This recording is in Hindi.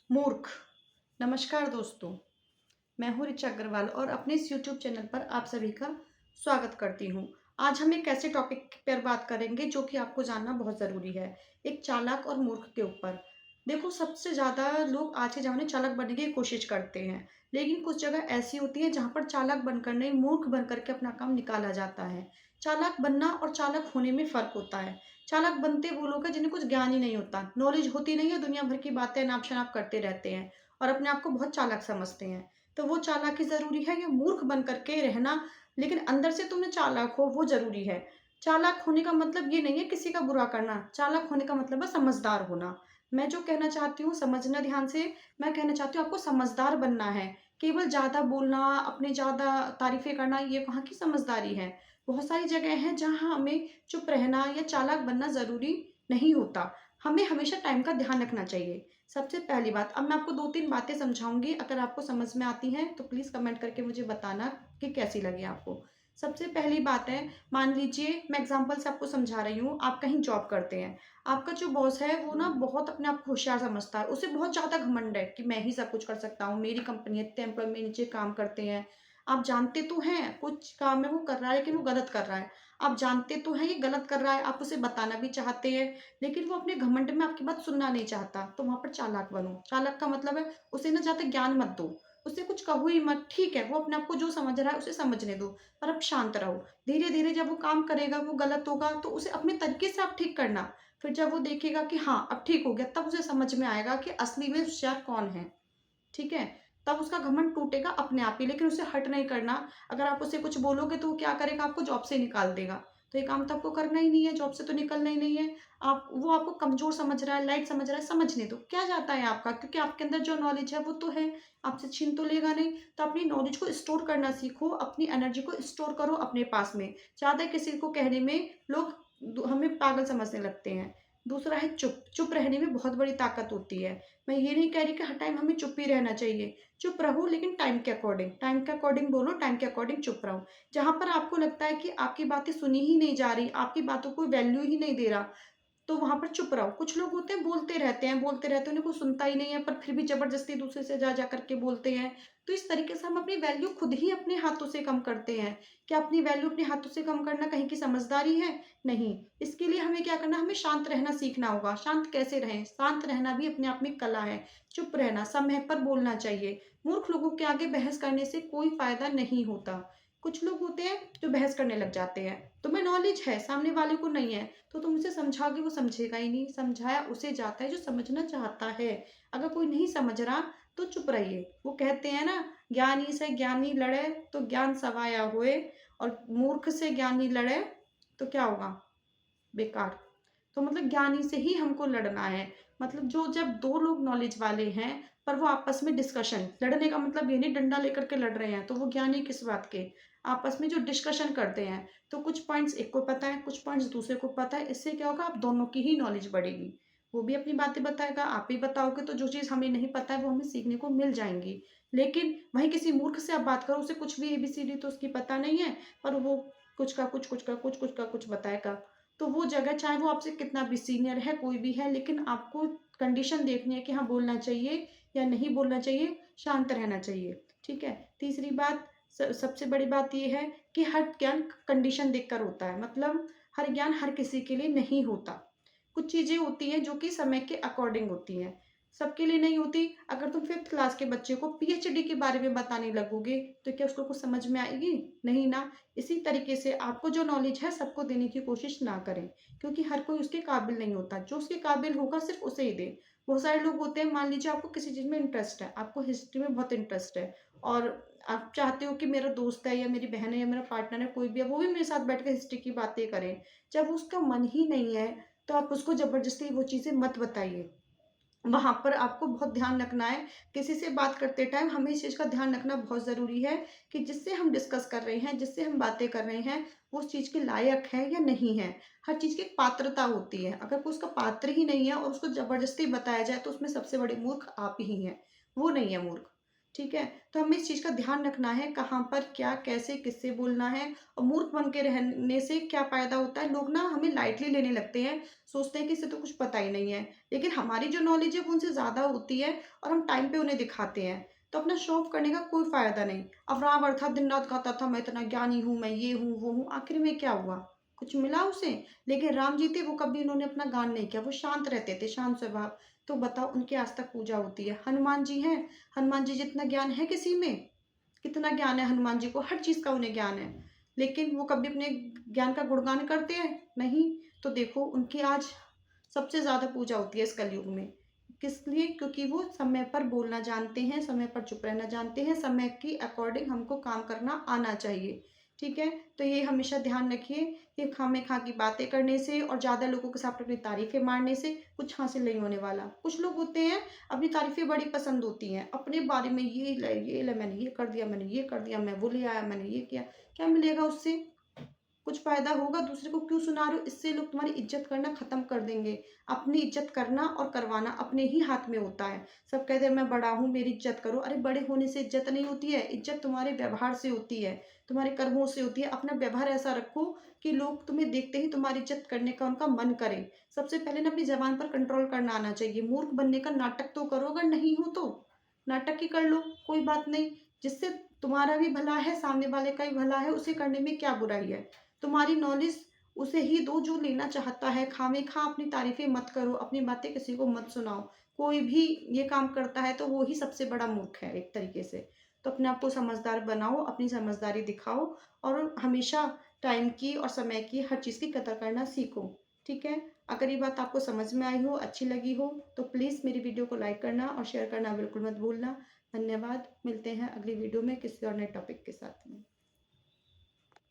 मूर्ख। नमस्कार दोस्तों, मैं हूँ ऋचा अग्रवाल और अपने इस यूट्यूब चैनल पर आप सभी का स्वागत करती हूँ। आज हम एक ऐसे टॉपिक पर बात करेंगे जो कि आपको जानना बहुत ज़रूरी है, एक चालाक और मूर्ख के ऊपर। देखो, सबसे ज़्यादा लोग आज के ज़माने में चालाक बनने की कोशिश करते हैं, लेकिन कुछ जगह ऐसी होती है जहाँ पर चालाक बनकर नहीं, मूर्ख बनकर के अपना काम निकाला जाता है। चालाक बनना और चालाक होने में फ़र्क होता है। चालाक बनते वो लोग हैं जिन्हें कुछ ज्ञान ही नहीं होता, नॉलेज होती नहीं है, दुनिया भर की बातें नाप-शनाप करते रहते हैं और अपने आप को बहुत चालाक समझते हैं। तो वो चालाकी ज़रूरी है या मूर्ख बन कर के रहना, लेकिन अंदर से तुम चालाक हो, वो ज़रूरी है। चालाक होने का मतलब ये नहीं है किसी का बुरा करना, चालाक होने का मतलब है समझदार होना। मैं जो कहना चाहती हूँ, समझना ध्यान से, मैं कहना चाहती हूँ आपको समझदार बनना है। केवल ज़्यादा बोलना, अपने ज़्यादा तारीफ़ें करना, ये कहाँ की समझदारी है। बहुत सारी जगह हैं जहाँ हमें चुप रहना या चालाक बनना ज़रूरी नहीं होता। हमें हमेशा टाइम का ध्यान रखना चाहिए। सबसे पहली बात, अब मैं आपको 2-3 बातें समझाऊँगी, अगर आपको समझ में आती हैं तो प्लीज़ कमेंट करके मुझे बताना कि कैसी लगी आपको। सबसे पहली बात है, मान लीजिए मैं एग्ज़ाम्पल से आपको समझा रही हूँ, आप कहीं जॉब करते हैं। आपका जो बॉस है वो ना बहुत अपने आप को होशियार समझता है, उसे बहुत ज़्यादा घमंड है कि मैं ही सब कुछ कर सकता हूँ, मेरी कंपनी है, इतने एम्प्लॉयी मेरे नीचे काम करते हैं। आप जानते तो हैं कुछ काम है वो कर रहा है लेकिन वो गलत कर रहा है। आप जानते तो हैं ये गलत कर रहा है, आप उसे बताना भी चाहते हैं, लेकिन वो अपने घमंड में आपकी बात सुनना नहीं चाहता, तो वहाँ पर चालाक बनो। चालाक का मतलब है उसे ना ज़्यादा ज्ञान मत दो, उसे कुछ कहो ही मत, ठीक है, वो अपने आप को जो समझ रहा है उसे समझने दो, पर आप शांत रहो। धीरे-धीरे जब वो काम करेगा, वो गलत होगा तो उसे अपने तरीके से आप ठीक करना। फिर जब वो देखेगा कि हाँ, अब ठीक हो गया, तब उसे समझ में आएगा कि असली में होशियार कौन है। ठीक है? तब उसका घमंड टूटेगा अपने आप ही, लेकिन उसे हर्ट नहीं करना। अगर आप उसे कुछ बोलोगे तो वो क्या करेगा, आपको जॉब से निकाल देगा। तो ये काम तो आपको करना ही नहीं है, जॉब से तो निकलना ही नहीं है। आप वो आपको कमज़ोर समझ रहा है, लाइट समझ रहा है, समझने दो। क्या जाता है आपका? क्योंकि आपके अंदर जो नॉलेज है वो तो है, आपसे छीन तो लेगा नहीं। तो अपनी नॉलेज को स्टोर करना सीखो, अपनी एनर्जी को स्टोर करो अपने पास में। ज़्यादा किसी को कहने में लोग हमें पागल समझने लगते हैं। दूसरा है चुप। चुप रहने में बहुत बड़ी ताकत होती है। मैं ये नहीं कह रही कि हर टाइम हमें चुप ही रहना चाहिए। चुप रहो लेकिन टाइम के अकॉर्डिंग बोलो, टाइम के अकॉर्डिंग चुप रहो। जहाँ पर आपको लगता है कि आपकी बातें सुनी ही नहीं जा रही, आपकी बातों को वैल्यू ही नहीं दे रहा, तो वहाँ पर चुप रहो। कुछ लोग होते हैं बोलते रहते हैं, उन्हें कोई सुनता ही नहीं है, पर फिर भी ज़बरदस्ती दूसरे से जा कर के बोलते हैं। तो इस तरीके से हम अपनी वैल्यू खुद ही अपने हाथों से कम करते हैं। क्या अपनी वैल्यू अपने हाथों से कम करना कहीं की समझदारी है? नहीं। इसके लिए हमें क्या करना, हमें शांत रहना सीखना होगा। शांत कैसे रहें? शांत रहना भी अपने आप में एक कला है। चुप रहना, समय पर बोलना चाहिए। मूर्ख लोगों के आगे बहस करने से कोई फ़ायदा नहीं होता। कुछ लोग होते हैं जो बहस करने लग जाते हैं। तुम्हें नॉलेज है, सामने वाले को नहीं है, तो तुम उसे समझाओगे, वो समझेगा ही नहीं। समझाया उसे जाता है जो समझना चाहता है। अगर कोई नहीं समझ रहा तो चुप रहिए। वो कहते हैं ना, ज्ञानी से ज्ञानी लड़े तो ज्ञान सवाया होए, और मूर्ख से ज्ञानी लड़े तो क्या होगा? बेकार। तो मतलब ज्ञानी से ही हमको लड़ना है। मतलब जो जब 2 लोग नॉलेज वाले हैं, पर वो आपस में डिस्कशन, लड़ने का मतलब ये नहीं डंडा लेकर के लड़ रहे हैं, तो वो ज्ञानी किस बात के? आपस में जो डिस्कशन करते हैं, तो कुछ पॉइंट्स एक को पता है, कुछ पॉइंट्स दूसरे को पता है, इससे क्या होगा, आप दोनों की ही नॉलेज बढ़ेगी। वो भी अपनी बातें बताएगा, आप भी बताओगे, तो जो चीज़ हमें नहीं पता है वो हमें सीखने को मिल जाएँगी। लेकिन वहीं किसी मूर्ख से आप बात करो, उसे कुछ भी एबीसीडी तो उसकी पता नहीं है, पर वो कुछ का कुछ, कुछ का कुछ, कुछ का कुछ बताएगा। तो वो जगह, चाहे वो आपसे कितना भी सीनियर है, कोई भी है, लेकिन आपको कंडीशन देखनी है कि हाँ, बोलना चाहिए या नहीं बोलना चाहिए, शांत रहना चाहिए। ठीक है? तीसरी बात, सबसे बड़ी बात ये है कि हर ज्ञान कंडीशन देखकर होता है। मतलब हर ज्ञान हर किसी के लिए नहीं होता। कुछ चीज़ें होती हैं जो कि समय के अकॉर्डिंग होती हैं, सबके लिए नहीं होती। अगर तुम 5th क्लास के बच्चे को पीएचडी के बारे में बताने लगोगे, तो क्या उसको कुछ समझ में आएगी? नहीं ना। इसी तरीके से आपको जो नॉलेज है सबको देने की कोशिश ना करें, क्योंकि हर कोई उसके काबिल नहीं होता। जो उसके काबिल होगा सिर्फ़ उसे ही दें। बहुत सारे लोग होते हैं, मान लीजिए आपको किसी चीज़ में इंटरेस्ट है, आपको हिस्ट्री में बहुत इंटरेस्ट है, और आप चाहते हो कि मेरा दोस्त है या मेरी बहन है या मेरा पार्टनर है, कोई भी है, वो भी मेरे साथ बैठ के हिस्ट्री की बातें करे। जब उसका मन ही नहीं है, तो आप उसको ज़बरदस्ती वो चीज़ें मत बताइए। वहाँ पर आपको बहुत ध्यान रखना है। किसी से बात करते टाइम हमें इस चीज़ का ध्यान रखना बहुत ज़रूरी है कि जिससे हम डिस्कस कर रहे हैं, जिससे हम बातें कर रहे हैं, वो उस चीज़ के लायक है या नहीं है। हर चीज़ की एक पात्रता होती है। अगर कोई उसका पात्र ही नहीं है और उसको ज़बरदस्ती बताया जाए, तो उसमें सबसे बड़े मूर्ख आप ही हैं। वो नहीं है मूर्ख। ठीक है? तो हमें इस चीज़ का ध्यान रखना है कहाँ पर क्या, कैसे, किससे बोलना है और मूर्ख बन के रहने से क्या फ़ायदा होता है, लोग ना हमें लाइटली लेने लगते हैं, सोचते हैं कि इसे तो कुछ पता ही नहीं है। लेकिन हमारी जो नॉलेज है वो उनसे ज़्यादा होती है और हम टाइम पे उन्हें दिखाते हैं। तो अपना शो ऑफ करने का कोई फ़ायदा नहीं। अब रावण था दिन-रात कहता था मैं इतना ज्ञानी हूँ, मैं ये हूँ, वो हूँ, आखिर में क्या हुआ? कुछ मिला उसे? लेकिन राम जी थे वो कभी उन्होंने अपना गान नहीं किया, वो शांत रहते थे, शांत स्वभाव। तो बताओ उनकी आज तक पूजा होती है। हनुमान जी हैं, हनुमान जी जितना ज्ञान है किसी में? कितना ज्ञान है हनुमान जी को, हर चीज़ का उन्हें ज्ञान है। लेकिन वो कभी अपने ज्ञान का गुणगान करते हैं? नहीं। तो देखो उनकी आज सबसे ज़्यादा पूजा होती है इस कलयुग में। किस लिए? क्योंकि वो समय पर बोलना जानते हैं, समय पर चुप रहना जानते हैं, समय की अकॉर्डिंग हमको काम करना आना चाहिए। ठीक है? तो ये हमेशा ध्यान रखिए कि खामख़ा की बातें करने से और ज़्यादा लोगों के साथ अपनी तारीफ़ें मारने से कुछ हासिल नहीं होने वाला। कुछ लोग होते हैं अपनी तारीफ़ें बड़ी पसंद होती हैं, अपने बारे में ये ले मैंने ये कर दिया, मैंने ये कर दिया, मैं वो ले आया, मैंने ये किया। क्या मिलेगा उससे? कुछ फ़ायदा होगा? दूसरे को क्यों सुना रहे हो? इससे लोग तुम्हारी इज़्ज़त करना ख़त्म कर देंगे। अपनी इज़्ज़त करना और करवाना अपने ही हाथ में होता है। सब कहते हैं मैं बड़ा हूँ, मेरी इज़्ज़त करो। अरे बड़े होने से इज़्ज़त नहीं होती है, इज़्ज़त तुम्हारे व्यवहार से होती है, तुम्हारे कर्मों से होती है। अपना व्यवहार ऐसा रखो कि लोग तुम्हें देखते ही तुम्हारी इज़्ज़त करने का उनका मन करे। सबसे पहले ना अपनी ज़बान पर कंट्रोल करना आना चाहिए। मूर्ख बनने का नाटक तो करो, अगर नहीं हो तो। नाटक ही कर लो, कोई बात नहीं। जिससे तुम्हारा भी भला है, सामने वाले का भी भला है, उसे करने में क्या बुराई है? तुम्हारी नॉलेज उसे ही दो जो लेना चाहता है। खामख़ा अपनी तारीफ़ें मत करो, अपनी बातें किसी को मत सुनाओ। कोई भी ये काम करता है तो वो ही सबसे बड़ा मूर्ख है एक तरीके से। तो अपने आप को समझदार बनाओ, अपनी समझदारी दिखाओ और हमेशा टाइम की और समय की हर चीज़ की कदर करना सीखो। ठीक है? अगर ये बात आपको समझ में आई हो, अच्छी लगी हो तो प्लीज़ मेरी वीडियो को लाइक करना और शेयर करना बिल्कुल मत भूलना। धन्यवाद। मिलते हैं अगली वीडियो में किसी और नए टॉपिक के साथ में।